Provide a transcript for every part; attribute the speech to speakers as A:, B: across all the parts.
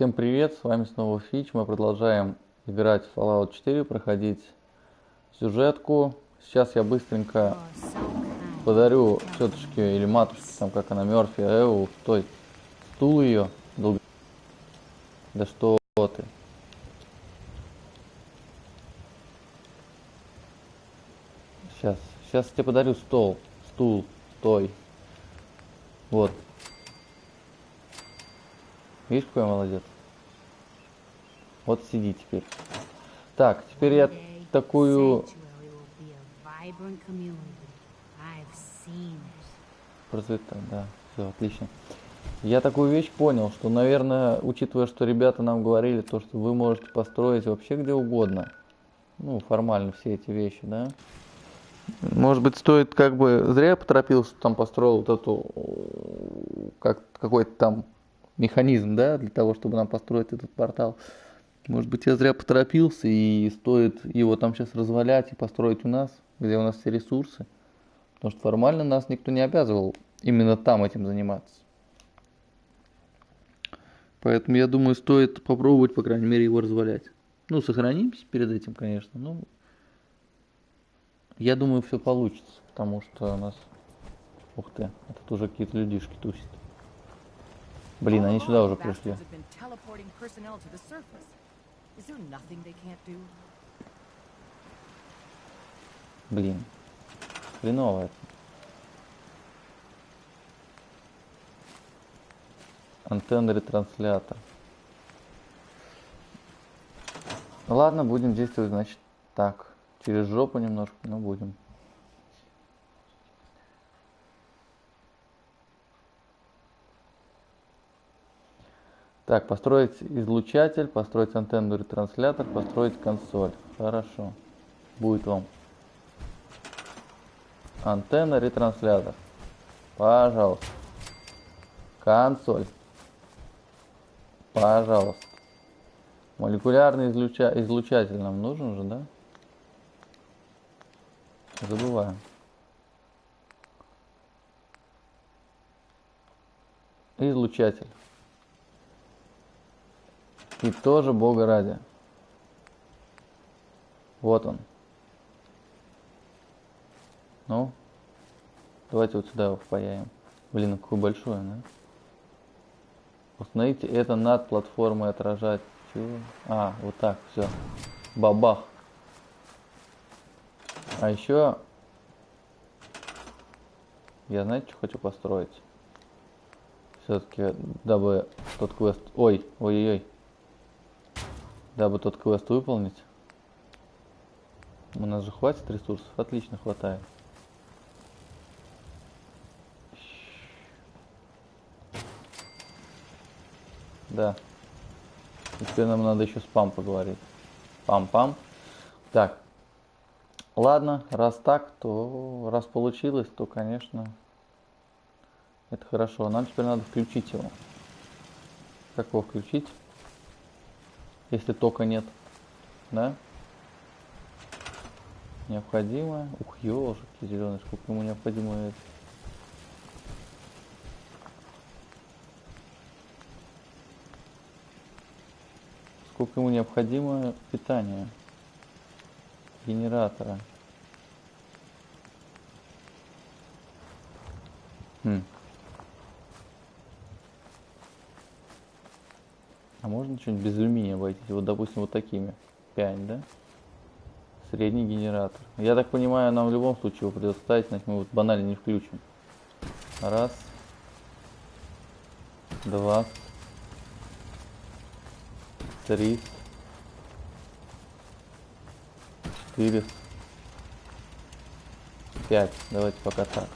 A: Всем привет, с вами снова Fitch. Мы продолжаем играть в Fallout 4, проходить сюжетку. Сейчас я быстренько подарю тетушке или матушке, там как она, Мерфи, стой, стул ее. Да что ты. Сейчас я тебе подарю стул, стой. Вот. Видишь, какой я молодец? Вот сиди теперь. Так, теперь я такую... Да, все, отлично. Я такую вещь понял, что, наверное, учитывая, что ребята нам говорили, то, что вы можете построить вообще где угодно. Ну, формально все эти вещи, да. Может быть, стоит как бы... Зря я поторопился, что там построил вот эту... какой-то там механизм, да, для того, чтобы нам построить этот портал. Может быть, я зря поторопился, и стоит его там сейчас развалять и построить у нас, где у нас все ресурсы. Потому что формально нас никто не обязывал именно там этим заниматься. Поэтому, я думаю, стоит попробовать, по крайней мере, его развалять. Ну, сохранимся перед этим, конечно. Ну, я думаю, все получится, потому что у нас... Ух ты, это уже какие-то людишки тусят. Блин, они сюда уже пришли. Блин, хреново это. Антенна ретранслятор. Ладно, будем действовать, значит, так. Через жопу немножко, но будем. Так, построить излучатель, построить антенну ретранслятор, построить консоль. Хорошо. Будет вам. Антенна ретранслятор. Пожалуйста. Консоль. Пожалуйста. Молекулярный излучатель нам нужен же, да? Забываем. Излучатель. И тоже бога ради. Вот он. Ну, давайте вот сюда его впаяем. Блин, какой большой, да? Установите это над платформой отражать. Чего? А, вот так, все. Бабах. А еще я, знаете, что хочу построить? Все-таки, дабы тот квест... Ой-ой-ой. Дабы тот квест выполнить. У нас же хватит ресурсов? Отлично, хватает. Да. И теперь нам надо еще спам поговорить. Пам-пам. Так. Ладно, раз так, то... Раз получилось, то, конечно... Это хорошо. Нам теперь надо включить его. Как его включить? Если тока нет. Да? Необходимо. Ух, ёжики зеленый, сколько ему необходимо. Сколько ему необходимо питания. Генератора. А можно что-нибудь без алюминия обойтись? Вот, допустим, вот такими. 5, да? Средний генератор. Я так понимаю, нам в любом случае его придется ставить, значит мы вот банально не включим. Раз. Два. Три. 4. 5. Давайте пока так.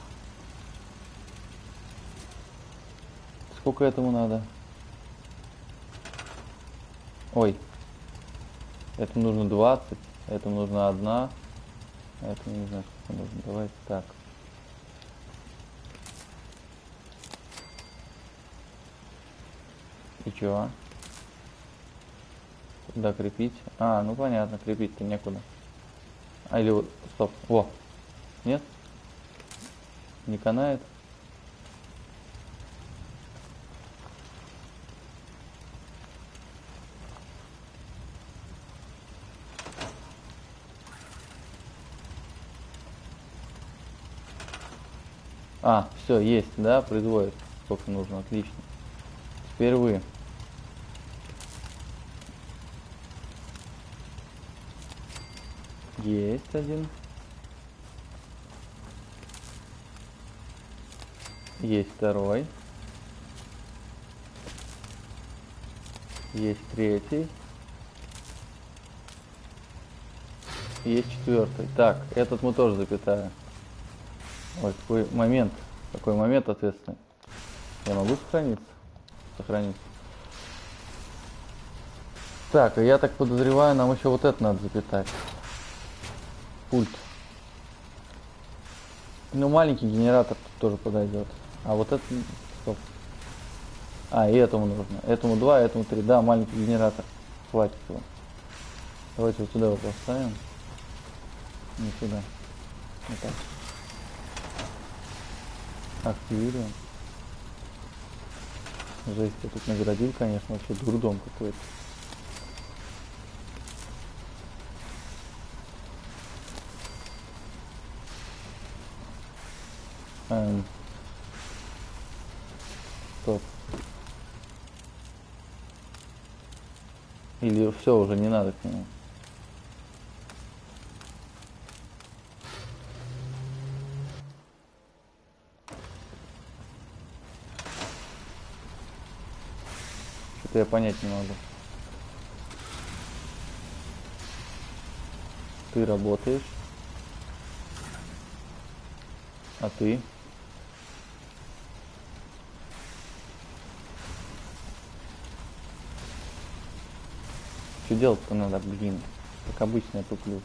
A: Сколько этому надо? Ой. Этому нужно 20. Этому нужно 1. А этому не знаю, сколько нужно. Давайте так. И чё? Куда крепить? А, ну понятно, крепить-то некуда. А, или вот, стоп. Во. Нет? Не канает? А, все, есть, да, производит. Сколько нужно, отлично. Теперь вы. Есть один. Есть второй. Есть третий. Есть четвертый. Так, этот мы тоже запятаем. Ой, какой момент ответственный. Я могу сохраниться? Сохранить. Так, я так подозреваю, нам еще вот это надо запятать. Пульт. Ну, маленький генератор тут тоже подойдет. А вот это... Стоп. А, и этому нужно. Этому 2, этому 3. Да, маленький генератор. Хватит его. Давайте вот сюда его поставим. Не сюда. Вот так. Активируем. Жесть, я тут наградил, конечно, вообще дурдом какой-то. Стоп. Или все, уже не надо к нему. Что-то я понять не могу. Ты работаешь. А ты? Что делать-то надо, блин? Как обычно я туплю.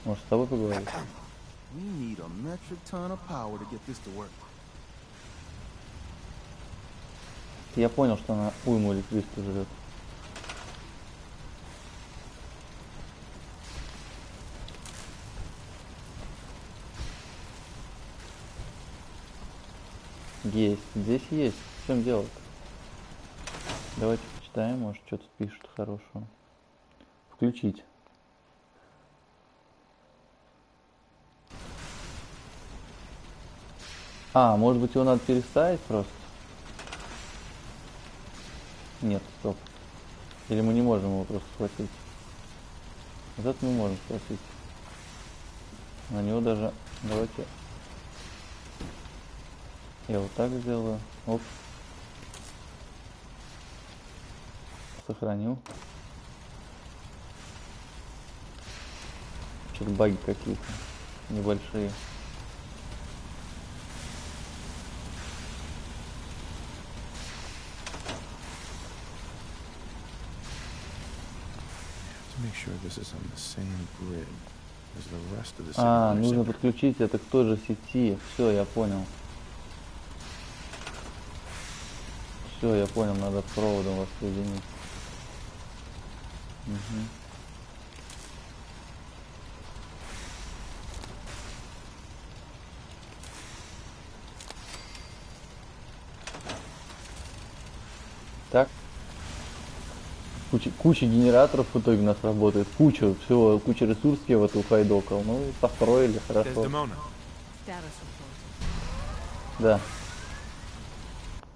A: Может, с тобой поговорить? Я понял, что она уйму электричества жрет. Есть. Здесь есть. В чем дело-то? Давайте почитаем, может, что-то пишут хорошего. Включить. А, может быть, его надо переставить просто? Нет, стоп. Или мы не можем его просто схватить? Вот это мы можем схватить. На него даже... Давайте... Я вот так сделаю. Оп. Сохраню. Что-то баги какие-то небольшие. А, нужно подключить это к той же сети. Все, я понял. Все, я понял, надо проводом вас соединить. Угу. Так. Куча генераторов в итоге у нас работает. Куча всего, куча ресурсов я в это ухайдокал. Ну, построили, хорошо. Да.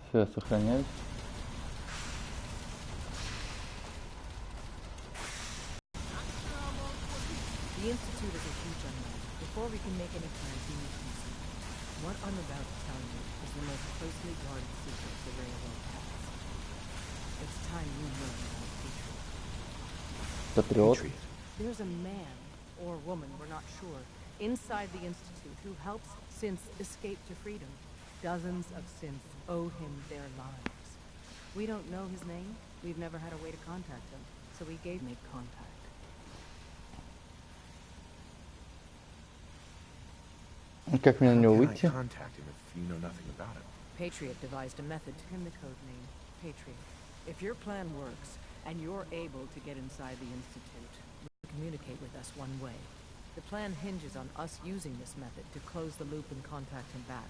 A: Все, я сохраняюсь.
B: The Institute is a huge unknown. Before we can make any plans, we need research. What I'm about to tell you is the most closely guarded secret the railroad has. It's time you learn about Patriot.
A: Patriot.
B: There's a man, or woman, we're not sure, inside the Institute who helps synths escape to freedom. Dozens of synths owe him their lives. We don't know his name. We've never had a way to contact him, so we gave make contact.
A: Как мне на него выйти?
B: Patriot devised a method to him the code name Patriot. If your plan works and you're able to get inside the Institute, you can communicate with us one way. The plan hinges on us using this method to close the loop and contact him back.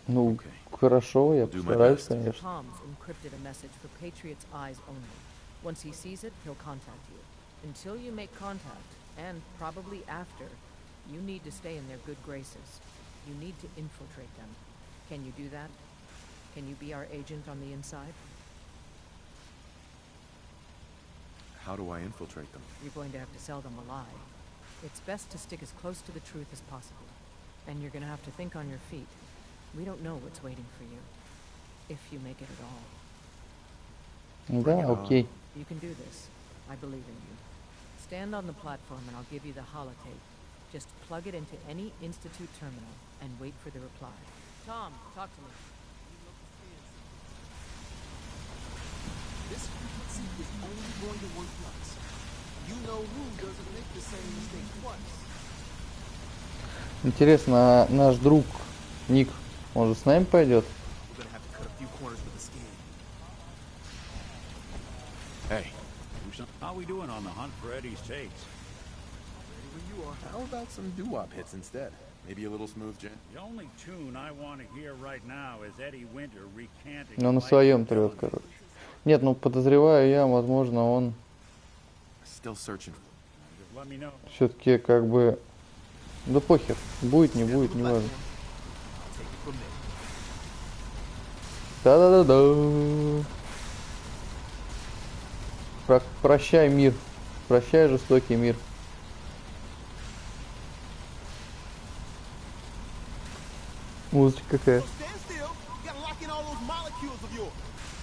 A: Ну, хорошо, я постараюсь, конечно.
B: Tom's encrypted a message for Patriot's eyes only. Once he sees it, he'll contact you. Until you make contact, and probably after, You need to stay in their good graces. You need to infiltrate them. Can you do that? Can you be our agent on the inside?
C: How do I infiltrate them?
B: You're going to have to sell them a lie. It's best to stick as close to the truth as possible. And you're going to have to think on your feet. We don't know what's waiting for you. If you make it at all.
A: Да, окей.
B: You can do this. I believe in you. Stand on the platform and I'll give you the holotape. Just plug it into any Institute terminal and wait for the reply. Tom, talk to me.
D: This frequency is only going to work once. You know who doesn't make the same mistake twice.
A: Интересно, а наш друг Ник, он же с нами пойдет?
D: We're gonna have to cut a few corners with the scan.
C: Hey,
E: How we doing on the hunt for Eddie's tapes?
D: Ready when you are.
C: how about some doo-wop hits instead? Maybe a little smooth jam?
E: The only tune I want to hear right now is Eddie Winter recanting.
A: Но на
E: life
A: своем
E: and
A: трет,
E: telling.
A: короче. Нет, ну подозреваю я, возможно, он
C: Still searching.
E: Just let me know.
A: все-таки как бы... Да похер, будет, не будет, не важно.
D: I'll take it from there.
A: Да-да-да-да. Прощай, мир. Прощай, жестокий мир. Музычка какая.
D: So stand still. You gotta lock in all those molecules of yours.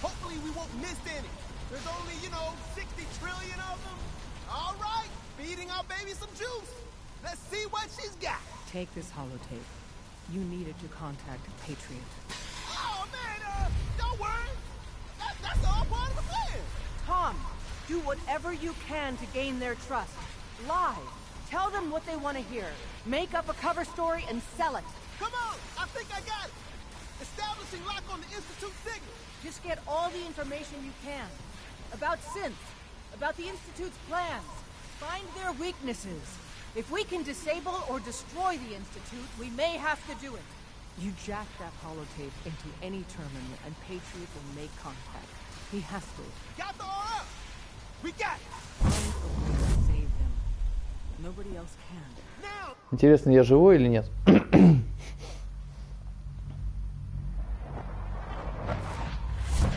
D: Hopefully we won't miss any. There's only, 60 trillion of them. All right, feeding our baby some juice. Let's see what she's got.
B: Take this holotape. You need it to contact Patriot.
D: Oh man, don't worry. That's all part of the plan.
B: Tom, do whatever you can to gain their trust. Lie. Tell them what they want to hear. Make up a cover story and sell it.
D: Come on, I think I got it. Establishing lock on the Institute signal.
B: Just get all the information you can. About synth. About the Institute's plans. Find their weaknesses. If we can disable or destroy the Institute, we may have to do it. You jack that holotape into any terminal and Patriot will make contact. He has to.
D: Got the RF. We got it.
B: Find a way to save them. Nobody else can.
D: Now.
A: Интересно, я живой или нет?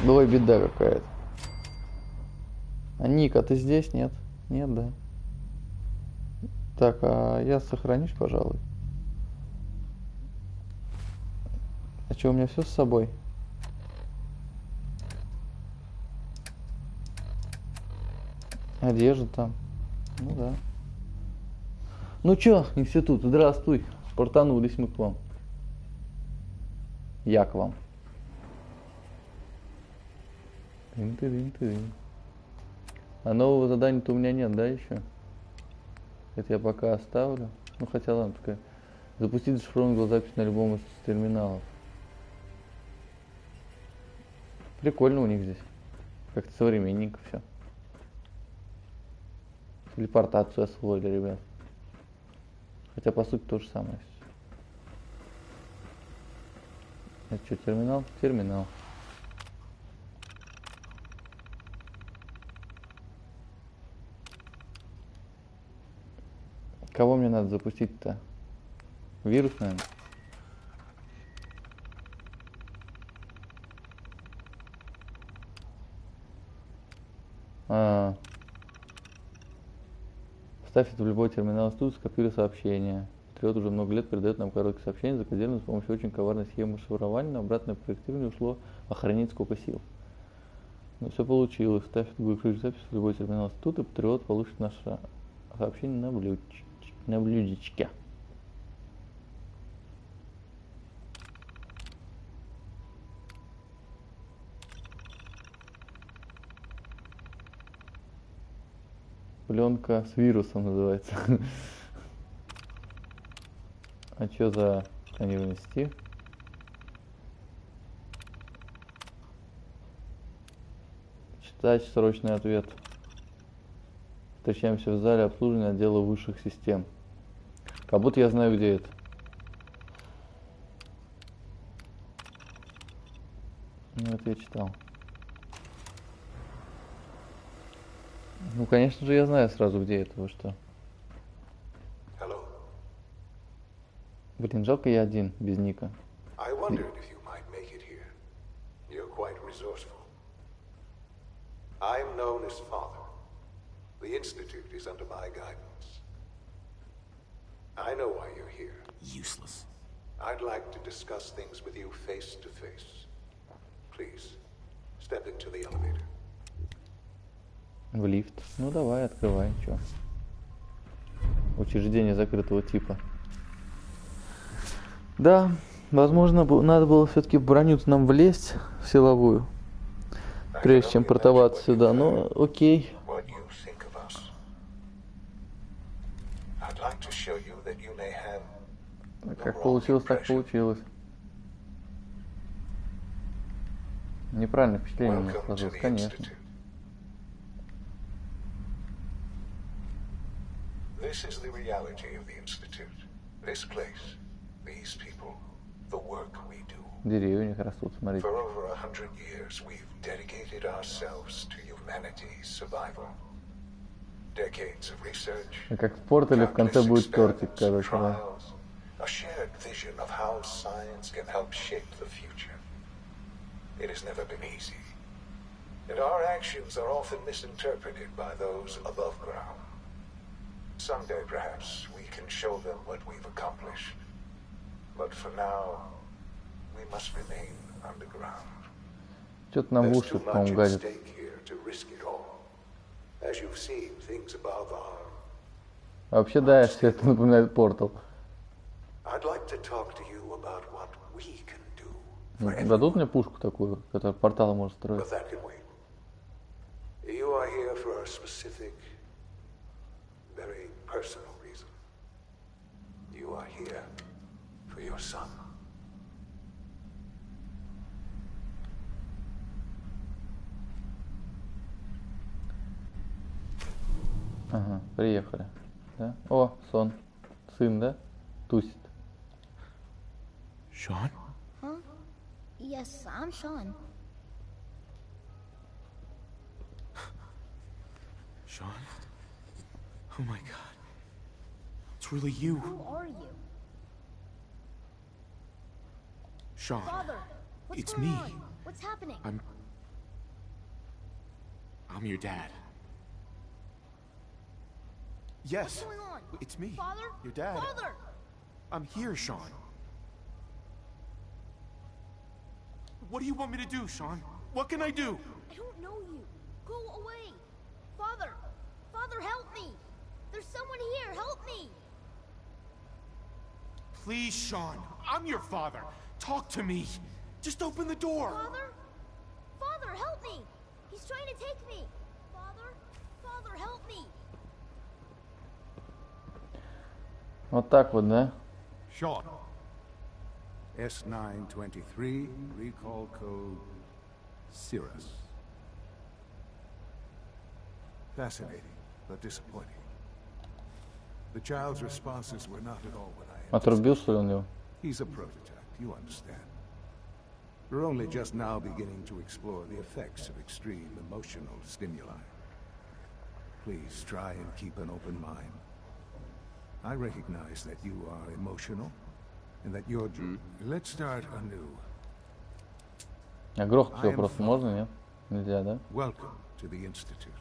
A: Ой, беда какая-то. А Ник, а ты здесь? Нет? Нет, да. Так, а я сохранюсь, пожалуй. А что, у меня все с собой? Одежда там. Ну да. Ну чё, институт, здравствуй. Портанулись мы к вам. Я к вам. Тын-тын-тын. А нового задания-то у меня нет, да, еще? Это я пока оставлю. Ну хотя ладно, такая. Запустить зашифрованную запись на любом из терминалов. Прикольно у них здесь. Как-то современненько все. Телепортацию освоили, ребят. Хотя по сути то же самое. Это что, терминал? Терминал. Кого мне надо запустить-то? Вирус, наверное. Вставь это в любой терминал института, скопируй сообщение. Патриот уже много лет передает нам короткие сообщения, закодированные с помощью очень коварной схемы шифрования. На обратное проектирование ушло охранить сколько сил. Но все получилось. Вставь эту запись в любой терминал института, и Патриот получит наше сообщение на блюдечке. Пленка с вирусом называется. А что за сканирование сети? Читать срочный ответ. Встречаемся в зале обслуживания отдела высших систем. Как будто я знаю, где это. Ну, это я читал. Ну, конечно же, я знаю сразу, где это, вы что.
F: Hello.
A: Блин, жалко я один, без ника.
F: I wondered if you might make it here. You're quite resourceful. I'm known as Father. The Institute is under my guidance. I know why you're here.
C: Useless.
F: I'd like to discuss things with you face to face. Please, step into the elevator.
A: В лифт. Ну давай, открывай, чё. Учреждение закрытого типа. Да, возможно, надо было все-таки в броню нам влезть в силовую, прежде чем портоваться сюда, но окей.
F: What you think of us. I'd like to show you that you may have
A: Как получилось, так получилось. Неправильное впечатление у меня
F: Welcome to
A: сложилось,
F: the
A: конечно.
F: Institute. This is the reality of the Institute. This place, these people, the work we do.
A: Деревья у них растут, смотрите.
F: For over 100 years, we've dedicated ourselves to humanity's survival. Decades of research,
A: Как в портале в конце
F: countless
A: будет тортик,
F: experiments,
A: короче, да.
F: trials, a shared vision of how science can help shape the future. It has never been easy, and our actions are often misinterpreted by those above ground. Someday, perhaps, we can show them what we've accomplished. But for now, we must remain underground.
A: Что-то нам в
F: There's
A: уши,
F: too much
A: по-моему,
F: at
A: гадит.
F: stake here to risk it all. As you've seen, things above are.
A: А вообще, да, все это напоминает портал.
F: I'd like to talk to you about what we can do for everyone.
A: Дадут мне пушку такую, которая порталы может строить?
F: But that can wait. You are here for a specific, very personal reason. You are here for your son.
A: Ага, приехали. Да? О, сон. Сын, да? Тусит.
C: Sean?
G: Huh? Yes, I'm Sean.
C: Sean? Oh my god. It's really you.
G: Who are you?
C: Sean.
G: Father, what's
C: It's
G: going
C: me.
G: on? What's happening?
C: I'm your dad. Yes.
G: What's going on?
C: It's me.
G: Father?
C: Your dad.
G: Father!
C: I'm here, Sean. What do you want me to do, Sean? What can I do?
G: I don't know you. Go away. Father! Father, help me! There's someone here. Help me!
C: Please, Sean. I'm your father. Talk to me. Just open the door.
G: Father? Father, help me! He's trying to take me. Father? Father, help me!
A: Вот так вот, да?
H: Sean. S923, recall code Cirrus. Fascinating, but disappointing. The child's responses were not at all what I
A: Отрубил,
H: anticipated.
A: что ли, у него?
H: He's a prototype, you understand. We're only just now beginning to explore the effects of extreme emotional stimuli. Please try and keep an open mind. I recognize that you are emotional, and that you're... Let's start anew.
A: А грохнуть его просто можно, нет? Нельзя, да?
H: Welcome to the Institute.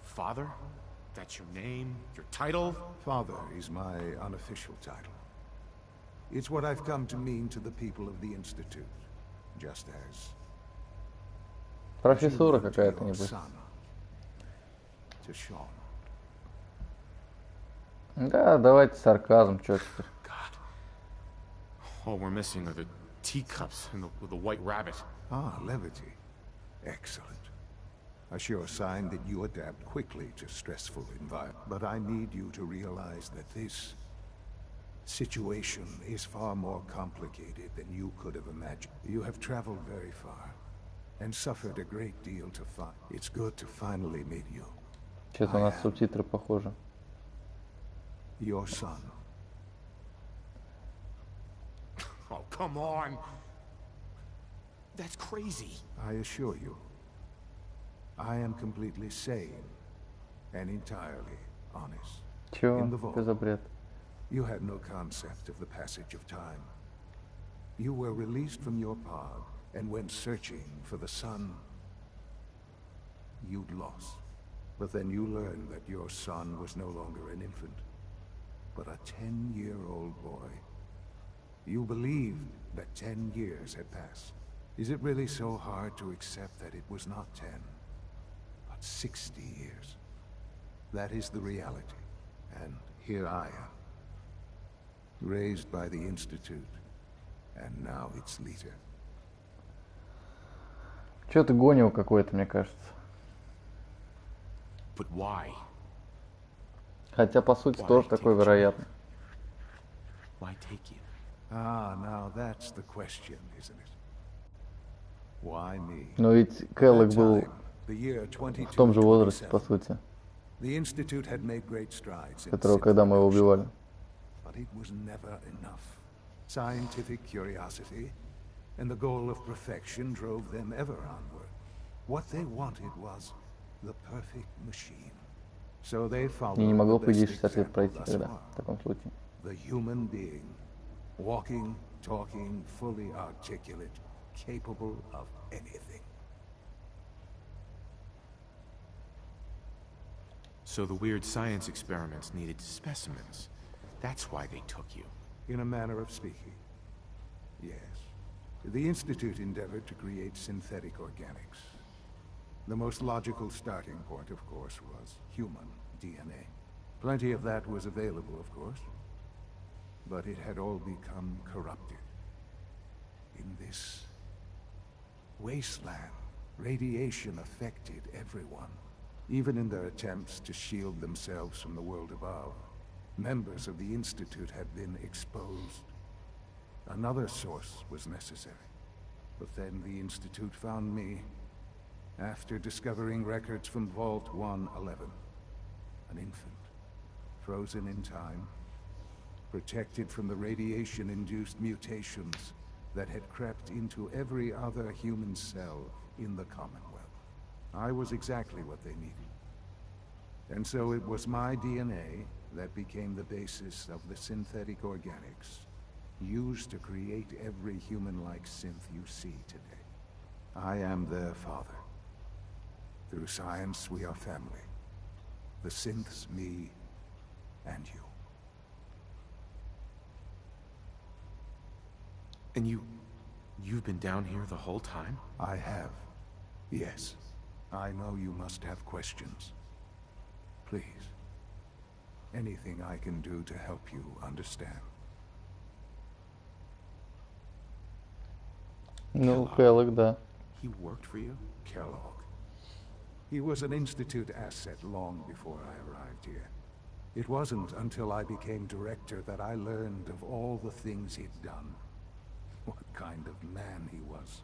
C: Father? That's your name? Your title?
H: Father is my unofficial title. It's what I've come to mean to the people of the Institute, just as...
A: Профессура
H: you mean to
A: какая-то,
H: your
A: небось.
H: son, to Sean.
A: Да, давайте сарказм, чё теперь.
C: God. All we're missing are the teacups and the white rabbit.
H: Ah, levity. Excellent. A sure sign that you adapt quickly to stressful environments. But I need you to realize that this situation is far more complicated than you could have imagined. You have traveled very far and suffered a great deal to find. It's good to finally meet you.
A: Что-то у нас субтитры похожи.
H: Your son.
C: Oh, come on. That's crazy.
H: I assure you, I am completely sane and entirely honest.
A: Чё?
H: In the
A: Что
H: vault,
A: за бред?
H: you had no concept of the passage of time. You were released from your pod and went searching for the sun you'd lost. But then you learned that your son was no longer an infant, but a 10-year-old boy. You believed that 10 years had passed. Is it really so hard to accept that it was not 10, but 60 years? That is the reality. And here I am, raised by the Institute, and now its leader.
A: Чё-то гонил какой-то, мне кажется.
C: But why?
A: Хотя, по сути, тоже такое вероятно.
C: Why take you?
H: Ah, now that's the question, isn't it? Why me?
A: Но ведь Келлог был
H: The year
A: в том же возрасте, по
H: 2227.
A: сути,
H: The Institute had made great strides in
A: которого, когда мы его убивали.
H: but it was never enough. Scientific curiosity and the goal of perfection drove them ever onward. What they wanted was the perfect machine. So they followed
A: И не могло,
H: the
A: по идее,
H: best
A: 60 лет
H: example
A: пройти
H: thus
A: тогда,
H: far.
A: в таком случае.
H: The human being, walking, talking, fully articulate, capable of anything.
C: So the weird science experiments needed specimens. That's why they took you.
H: In a manner of speaking, yes. The Institute endeavored to create synthetic organics. The most logical starting point, of course, was human DNA. Plenty of that was available, of course. But it had all become corrupted. In this wasteland, radiation affected everyone. Even in their attempts to shield themselves from the world above, members of the Institute had been exposed. Another source was necessary. But then the Institute found me after discovering records from Vault 111. An infant, frozen in time, protected from the radiation-induced mutations that had crept into every other human cell in the Commonwealth. I was exactly what they needed. And so it was my DNA that became the basis of the synthetic organics used to create every human-like synth you see today. I am their father. Through science, we are family. The synths, me, and you.
C: And you've been down here the whole time?
H: I have. Yes. I know you must have questions. Please. Anything I can do to help you understand.
A: Ну, Келлог, да.
C: He worked for you?
H: Kellogg. He was an Institute asset long before I arrived here. It wasn't until I became director that I learned of all the things he'd done. What kind of man he was.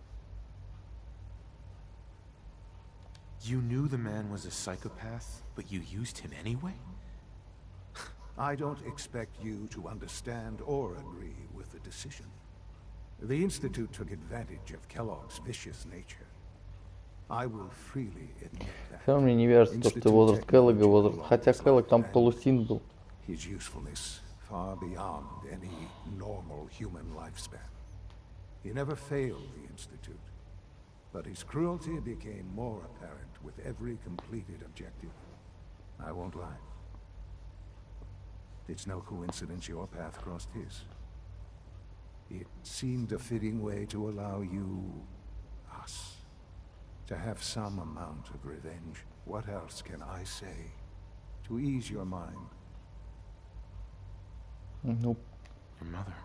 C: You knew the man was a psychopath, but you used him anyway?
H: I don't expect you to understand or agree with the decision. The Institute took advantage of Kellogg's vicious nature. I will freely admit that.
A: Все равно мне не верится то, что возраст Келлога, возраст... Хотя Келлог там полусин был.
H: His usefulness far beyond any normal human lifespan. He never failed the Institute, but his cruelty became more apparent with every completed objective. I won't lie. It's no coincidence your path crossed his. It seemed a fitting way to allow you, us, to have some amount of revenge. What else can I say to ease your mind?
A: Ну,
C: Your mother.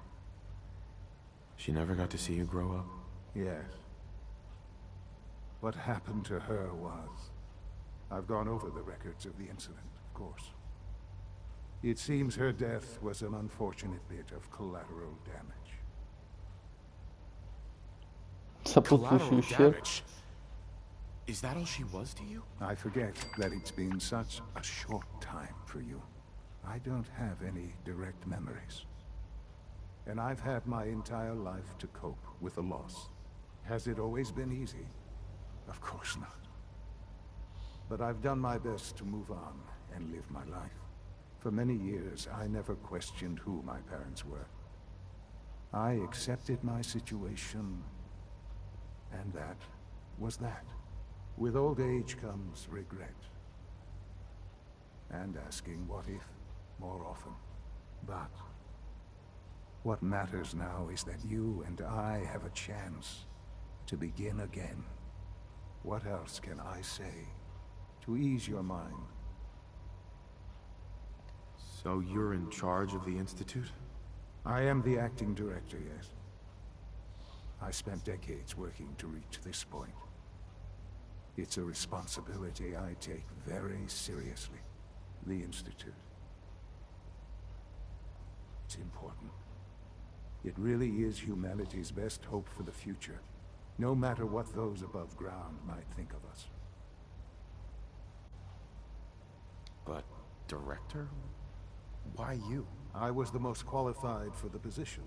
C: She never got to see you grow up?
H: Yes. What happened to her was... I've gone over the records of the incident, of course. It seems her death was an unfortunate bit of collateral damage.
A: сопутствующий ущерб.
C: Damage? Is that all she was to you?
H: I forget that it's been such a short time for you. I don't have any direct memories. And I've had my entire life to cope with the loss. Has it always been easy? Of course not. But I've done my best to move on and live my life. For many years, I never questioned who my parents were. I accepted my situation, and that was that. With old age comes regret. And asking what if more often. But what matters now is that you and I have a chance to begin again. What else can I say to ease your mind?
C: So you're in charge of the Institute?
H: I am the acting director, yes. I spent decades working to reach this point. It's a responsibility I take very seriously. The Institute. It's important. It really is humanity's best hope for the future, no matter what those above ground might think of us.
C: But, director? Why you?
H: I was the most qualified for the position,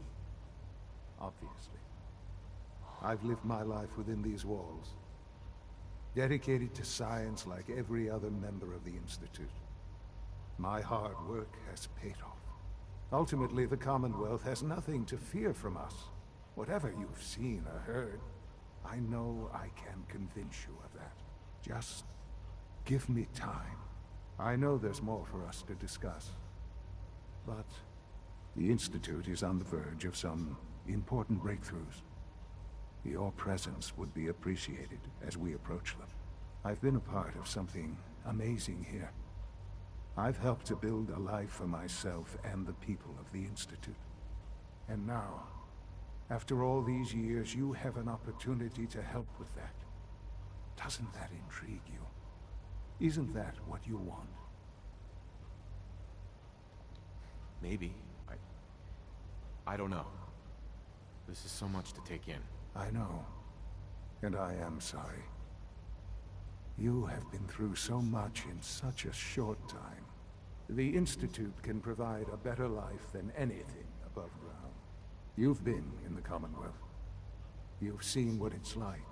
H: obviously. I've lived my life within these walls, dedicated to science like every other member of the Institute. My hard work has paid off. Ultimately, the Commonwealth has nothing to fear from us. Whatever you've seen or heard, I know I can convince you of that. Just give me time. I know there's more for us to discuss. But the Institute is on the verge of some important breakthroughs. Your presence would be appreciated as we approach them. I've been a part of something amazing here. I've helped to build a life for myself and the people of the Institute. And now, after all these years, you have an opportunity to help with that. Doesn't that intrigue you? Isn't that what you want?
C: Maybe. I don't know. This is so much to take in.
H: I know. And I am sorry. You have been through so much in such a short time. The Institute can provide a better life than anything above ground. You've been in the Commonwealth. You've seen what it's like.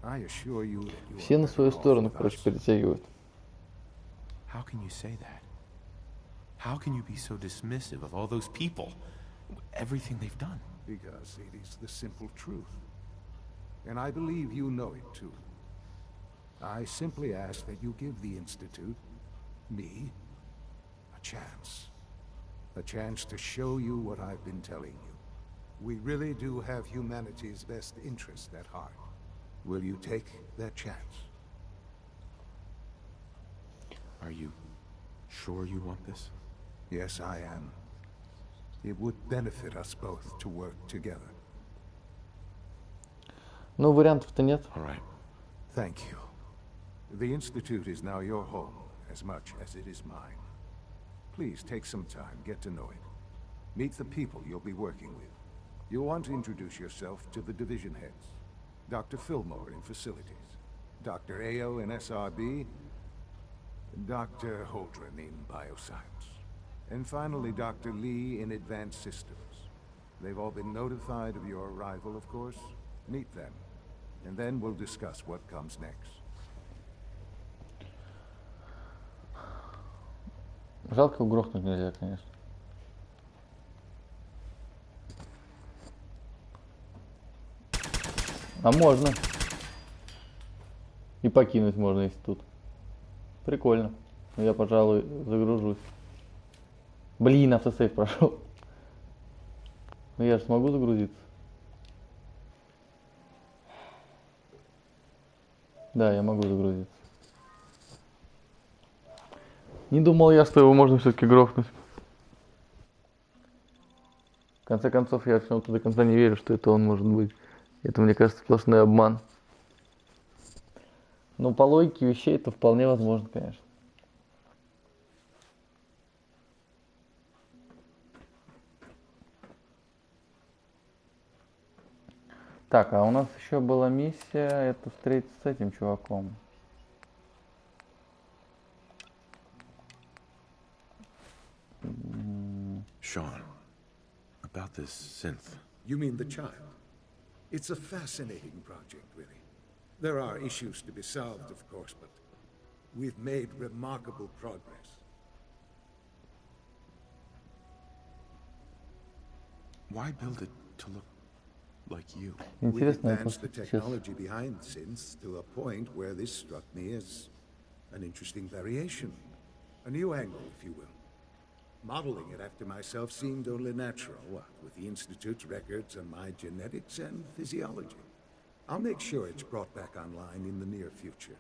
H: I assure you that you
A: Все на свою сторону, короче, перетягивают.
C: How can you say that? How can you be so dismissive of all those people? Everything they've done?
H: Because it is the simple truth. And I believe you know it too. I simply ask that you give the Institute, me, a chance. A chance to show you what I've been telling you. We really do have humanity's best interest at heart. Will you take that chance?
C: Are you sure you want this?
H: Yes, I am. It would benefit us both to work together.
A: Ну, вариантов-то нет.
C: All right.
H: Thank you. The Institute is now your home, as much as it is mine. Please take some time, get to know it. Meet the people you'll be working with. You'll want to introduce yourself to the division heads. Dr. Fillmore in Facilities, Dr. Ayo in SRB, Dr. Holdren in Bioscience, and finally Dr. Lee in Advanced Systems. They've all been notified of your arrival, of course. Meet them, and then we'll discuss what comes next.
A: Жалко, угрохнуть нельзя, конечно. А можно. И покинуть можно, если тут. Прикольно. Но я, пожалуй, загружусь. Блин, автосейв прошел. Ну я же смогу загрузиться. Да, я могу загрузиться. Не думал я, что его можно все-таки грохнуть. В конце концов, я почему-то до конца не верю, что это он может быть. Это, мне кажется, сплошной обман. Но по логике вещей это вполне возможно, конечно. Так, а у нас еще была миссия, это встретиться с этим чуваком.
C: Sean, about this synth.
H: You mean the child? It's a fascinating project, really. There are issues to be solved, of course, but we've made remarkable progress.
C: Why build it to look like you?
H: We've
A: Интересно, я
H: advanced the
A: просто сейчас...
H: technology behind synths to a point where this struck me as an interesting variation. A new angle, if you will. Modeling it after myself seemed only natural, what with the Institute's records and my genetics and physiology. I'll make sure it's brought back online in the near future.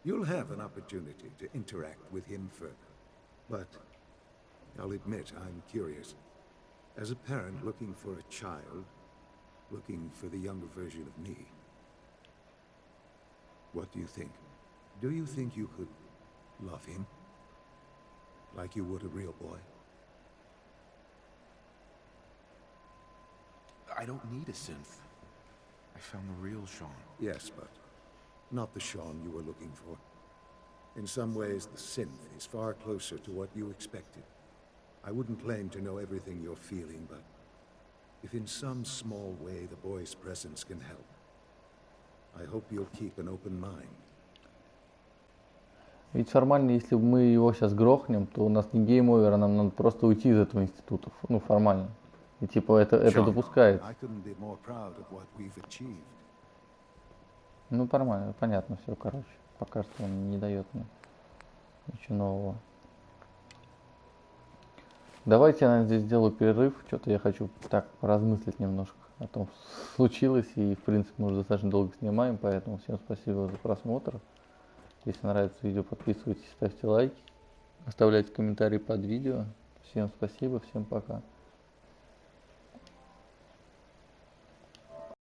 H: You'll have an opportunity to interact with him further. But I'll admit I'm curious. As a parent looking for a child, looking for the younger version of me, what do you think? Do you think you could love him? Like you would a real boy?
C: I don't need a synth. I found the real Sean.
H: Yes, but not the Sean you were looking for. In some ways, the synth is far closer to what you expected. I wouldn't claim to know everything you're feeling, but if in some small way the boy's presence can help, I hope you'll keep an open mind.
A: Ведь формально, если мы его сейчас грохнем, то у нас не гейм-овер, а нам надо просто уйти из этого института. Ну, формально. И типа это допускается.
H: I couldn't be more proud of what we've achieved.
A: Ну, нормально, понятно все, короче. Пока что он не дает мне ничего нового. Давайте я, наверное, здесь сделаю перерыв. Что-то я хочу так поразмыслить немножко о том, что случилось. И, в принципе, мы уже достаточно долго снимаем, поэтому всем спасибо за просмотр. Если нравится видео, подписывайтесь, ставьте лайки, оставляйте комментарии под видео. Всем спасибо, всем пока.